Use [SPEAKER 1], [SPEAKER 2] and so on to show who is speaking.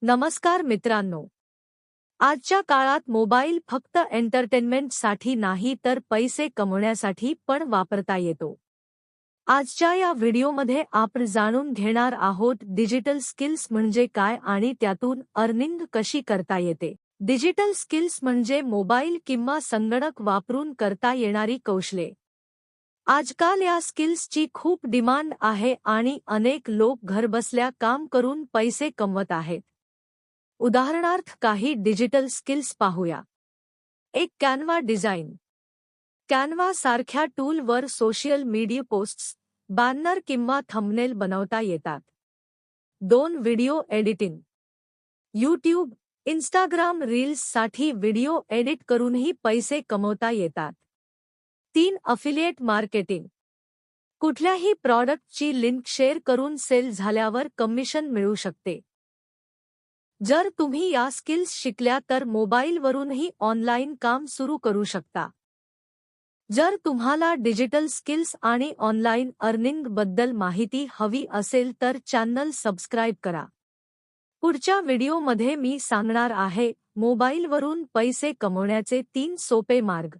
[SPEAKER 1] नमस्कार मित्रांनो. आजच्या काळात मोबाईल फक्त एंटरटेनमेंटसाठी नाही तर पैसे कमवण्यासाठी पण वापरता येतो. आजच्या या व्हिडिओमध्ये आपण जाणून घेणार आहोत डिजिटल स्किल्स म्हणजे काय आणि त्यातून अर्निंग कशी करता येते. डिजिटल स्किल्स म्हणजे मोबाईल किंवा संगणक वापरून करता येणारी कौशल्ये. आजकाल या स्किल्सची खूप डिमांड आहे आणि अनेक लोक घरबसल्या काम करून पैसे कमवत आहेत. उदाहरणार्थ काही डिजिटल स्किल्स पाहूया. एक कॅनव्हा डिझाइन. कॅनव्हा सारख्या टूलवर सोशल मीडिया पोस्ट्स, बॅनर किंवा थंबनेल बनवता येतात. 2. Video editing. यूट्यूब, इंस्टाग्राम रील्ससाठी व्हिडिओ एडिट करूनही पैसे कमवता येतात. 3. Affiliate marketing. कुठल्याही प्रॉडक्टची लिंक शेअर करून सेल झाल्यावर कमिशन मिळू शकते. जर तुम्ही या स्किल्स शिकल्या तर मोबाईलवरूनही ऑनलाईन काम सुरू करू शकता. जर तुम्हाला डिजिटल स्किल्स आणि ऑनलाईन अर्निंग बद्दल माहिती हवी असेल तर चॅनल सबस्क्राईब करा. पुढच्या व्हिडिओमध्ये मी सांगणार आहे मोबाईलवरून पैसे कमवण्याचे 3 सोपे मार्ग.